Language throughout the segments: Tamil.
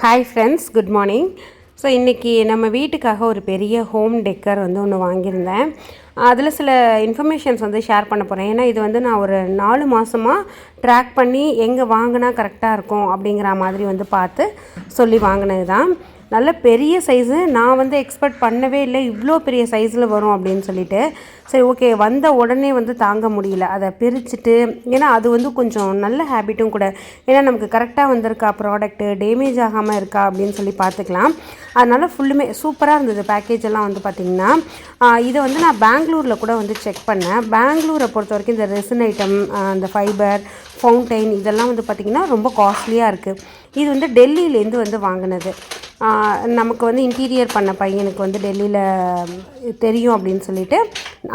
Hi friends, good morning. So இன்றைக்கி நம்ம வீட்டுக்காக ஒரு பெரிய ஹோம் டெக்கர் வந்து ஒன்று வாங்கியிருந்தேன். அதில் சில இன்ஃபர்மேஷன்ஸ் வந்து ஷேர் பண்ண போகிறேன். ஏன்னா இது வந்து நான் ஒரு 4 மாதமாக ட்ராக் பண்ணி எங்கே வாங்கினா கரெக்டாக இருக்கும் அப்படிங்கிற மாதிரி வந்து பார்த்து சொல்லி வாங்கினது தான். நல்ல பெரிய சைஸு. நான் வந்து எக்ஸ்பெக்ட் பண்ணவே இல்லை இவ்வளோ பெரிய சைஸில் வரும் அப்படின்னு சொல்லிட்டு. சரி, ஓகே, வந்த உடனே வந்து தாங்க முடியல, அதை பிரிச்சுட்டு. ஏன்னா அது வந்து கொஞ்சம் நல்ல ஹேபிட்டும் கூட. ஏன்னா நமக்கு கரெக்டாக வந்திருக்கா ப்ராடக்ட்டு, டேமேஜ் ஆகாமல் இருக்கா அப்படின்னு சொல்லி பார்த்துக்கலாம். அதனால் ஃபுல்லுமே சூப்பராக இருந்தது. பேக்கேஜ் எல்லாம் வந்து பார்த்திங்கன்னா இதை வந்து நான் பெங்களூரில் கூட வந்து செக் பண்ணேன். பெங்களூரை பொறுத்த வரைக்கும் இந்த ரெசின் ஐட்டம், இந்த ஃபைபர், ஃபவுண்டைன் இதெல்லாம் வந்து பார்த்திங்கன்னா ரொம்ப காஸ்ட்லியாக இருக்குது. இது வந்து டெல்லியிலேருந்து வந்து வாங்கினது. நமக்கு வந்து இன்டீரியர் பண்ண பையனுக்கு வந்து டெல்லியில் தெரியும் அப்படின்னு சொல்லிட்டு.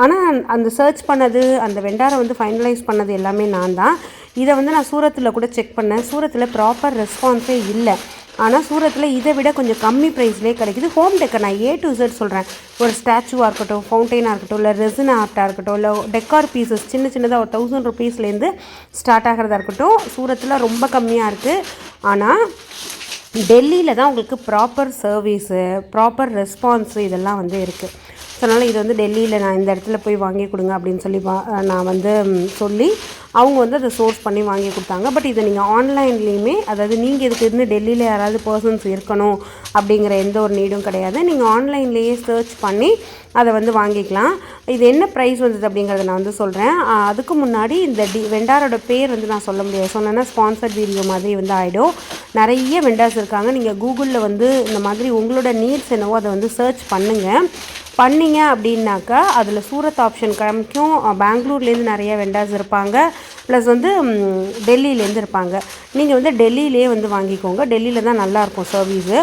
ஆனால் அந்த சர்ச் பண்ணது, அந்த வெண்டாரை வந்து ஃபைனலைஸ் பண்ணது எல்லாமே நான் தான். இதை வந்து நான் சூரத்தில் கூட செக் பண்ணேன். சூரத்தில் ப்ராப்பர் ரெஸ்பான்ஸே இல்லை. ஆனால் சூரத்தில் இதை விட கொஞ்சம் கம்மி ப்ரைஸ்லேயே கிடைக்குது. ஹோம் டெக்கர் நான் A to Z சொல்கிறேன். ஒரு ஸ்டாச்சுவாக இருக்கட்டும், ஃபவுண்டைனாக இருக்கட்டும், இல்லை ரெசின் ஆர்ட்டாக இருக்கட்டும், இல்லை டெக்கார் பீசஸ் சின்னதாக ஒரு 1000 rupeesலேருந்து ஸ்டார்ட் ஆகிறதா இருக்கட்டும், சூரத்தில் ரொம்ப கம்மியாக இருக்குது. ஆனால் டெல்லியில் தான் உங்களுக்கு ப்ராப்பர் சர்வீஸு, ப்ராப்பர் ரெஸ்பான்ஸு இதெல்லாம் வந்து இருக்குது. ஸோ அதனால் இது வந்து டெல்லியில் நான் இந்த இடத்துல போய் வாங்கி கொடுங்க அப்படின்னு சொல்லி நான் வந்து சொல்லி அவங்க வந்து அதை சோர்ஸ் பண்ணி வாங்கி கொடுத்தாங்க. பட் இதை நீங்கள் ஆன்லைன்லேயுமே, அதாவது நீங்கள் இதுக்கு இருந்து டெல்லியில் யாராவது பர்சன்ஸ் இருக்கணும் அப்படிங்கிற எந்த ஒரு நீடும் கிடையாது. நீங்கள் ஆன்லைன்லேயே சர்ச் பண்ணி அதை வந்து வாங்கிக்கலாம். இது என்ன ப்ரைஸ் வந்தது அப்படிங்கிறத நான் வந்து சொல்கிறேன். அதுக்கு முன்னாடி இந்த வெண்டாரோட பேர் வந்து நான் சொல்ல முடியாது. சொன்னேன்னா ஸ்பான்சர்ட் வீடியோ மாதிரி வந்து ஆகிடும். நிறைய வெண்டார்ஸ் இருக்காங்க. நீங்கள் கூகுளில் வந்து இந்த மாதிரி உங்களோட நீட்ஸ் என்னவோ அதை வந்து சர்ச் பண்ணிங்க அப்படின்னாக்கா அதில் சூரத் ஆப்ஷன் காமிக்கும். பெங்களூர்லேருந்து நிறைய வெண்டார்ஸ் இருப்பாங்க, ப்ளஸ் வந்து டெல்லியிலேருந்து இருப்பாங்க. நீங்கள் வந்து டெல்லியிலே வந்து வாங்கிக்கோங்க. டெல்லியில் தான் நல்லாயிருக்கும் சர்வீஸு.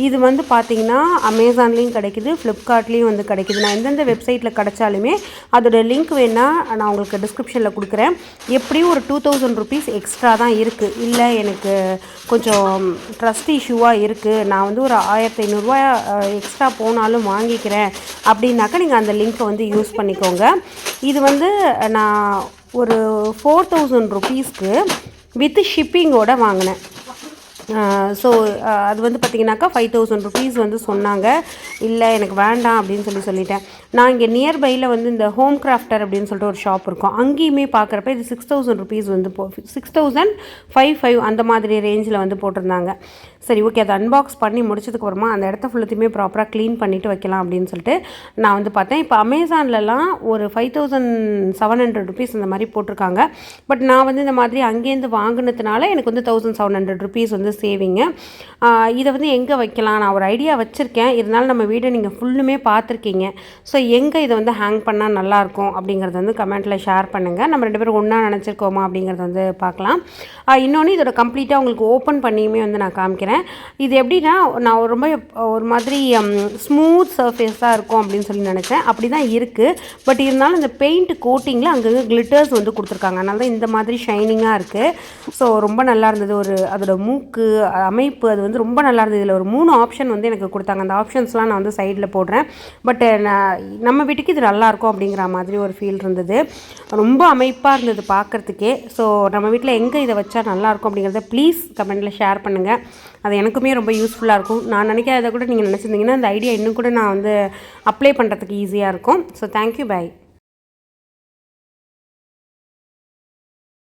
இது வந்து பார்த்திங்கன்னா அமேசான்லேயும் கிடைக்குது, ஃப்ளிப்கார்ட்லேயும் வந்து கிடைக்குது. நான் எந்தெந்த வெப்சைட்டில் கிடைச்சாலுமே அதோடய லிங்க் வேணால் நான் உங்களுக்கு டிஸ்கிரிப்ஷனில் கொடுக்குறேன். எப்படியும் ஒரு 2000 rupees எக்ஸ்ட்ரா தான் இருக்குது. இல்லை எனக்கு கொஞ்சம் ட்ரஸ்ட் இஷ்யூவாக இருக்குது, நான் வந்து ஒரு 1500 எக்ஸ்ட்ரா போனாலும் வாங்கிக்கிறேன் அப்படின்னாக்கா நீங்கள் அந்த லிங்க்கை வந்து யூஸ் பண்ணிக்கோங்க. இது வந்து நான் ஒரு 4000 rupeesக்கு வித் ஷிப்பிங்கோடு வாங்கினேன். ஸோ அது வந்து பார்த்திங்கனாக்கா 5000 rupees வந்து சொன்னாங்க. இல்லை எனக்கு வேண்டாம் அப்படின்னு சொல்லிட்டேன். நான் இங்கே நியர்பையில் வந்து இந்த ஹோம் கிராஃப்டர் அப்படின்னு சொல்லிட்டு ஒரு ஷாப் இருக்கும். அங்கேயுமே பார்க்குறப்ப இது 6000 rupees வந்து 6055 அந்த மாதிரி ரேஞ்சில் வந்து போட்டிருந்தாங்க. சரி, ஓகே, அதை அன்பாக்ஸ் பண்ணி முடிச்சதுக்கப்புறமா அந்த இடத்த ஃபுல்லத்தையுமே ப்ராப்பராக க்ளீன் பண்ணிவிட்டு வைக்கலாம் அப்படின்னு சொல்லிட்டு நான் வந்து பார்த்தேன். இப்போ அமேசான்லலாம் ஒரு 5700 rupees இந்த மாதிரி போட்டிருக்காங்க. பட் நான் வந்து இந்த மாதிரி அங்கேருந்து வாங்கினதுனால எனக்கு வந்து 1700 rupees வந்து சேவிங்க. இதை வந்து எங்கே வைக்கலாம், நான் ஒரு ஐடியா வச்சுருக்கேன். இருந்தாலும் நம்ம வீடை நீங்கள் ஃபுல்லுமே பார்த்துருக்கீங்க. ஸோ எங்கே இதை வந்து ஹேங் பண்ணால் நல்லாயிருக்கும் அப்படிங்கிறத வந்து கமெண்ட்டில் ஷேர் பண்ணுங்கள். நம்ம 2 பேரும் ஒன்றா நினச்சிருக்கோமா அப்படிங்கிறத வந்து பார்க்கலாம். இன்னொன்று இதோட கம்ப்ளீட்டாக உங்களுக்கு ஓப்பன் பண்ணியுமே வந்து நான் காமிக்கிறேன். இது எப்படின்னா, நான் ரொம்ப ஒரு மாதிரி ஸ்மூத் சர்ஃபேஸாக இருக்கும் அப்படின்னு சொல்லி நினச்சேன். அப்படி தான் இருக்குது. பட் இருந்தாலும் இந்த பெயிண்ட் கோட்டிங்கில் அங்கங்கே கிளிட்டர்ஸ் வந்து கொடுத்துருக்காங்க. அதனால தான் இந்த மாதிரி ஷைனிங்காக இருக்குது. ஸோ ரொம்ப நல்லா இருந்தது. ஒரு அதோட மூக்கு அமைப்பு அது வந்து ரொம்ப நல்லா இருந்தது. இதில் ஒரு 3 ஆப்ஷன் வந்து எனக்கு கொடுத்தாங்க. அந்த ஆப்ஷன்ஸ்லாம் நான் வந்து சைடில் போடுறேன். பட் நம்ம வீட்டுக்கு இது நல்லாயிருக்கும் அப்படிங்கிற மாதிரி ஒரு ஃபீல் இருந்தது. ரொம்ப அமைப்பாக இருந்தது பார்க்குறதுக்கே. ஸோ நம்ம வீட்டில் எங்கே இதை வச்சா நல்லாயிருக்கும் அப்படிங்கிறத ப்ளீஸ் கமெண்ட்டில் ஷேர் பண்ணுங்கள். அது எனக்குமே ரொம்ப யூஸ்ஃபுல்லாக இருக்கும். நான் நினைக்காத கூட நீங்கள் நினச்சிருந்தீங்கன்னா அந்த ஐடியா இன்னும் கூட நான் வந்து அப்ளை பண்ணுறதுக்கு ஈஸியாக இருக்கும். So thank you, by.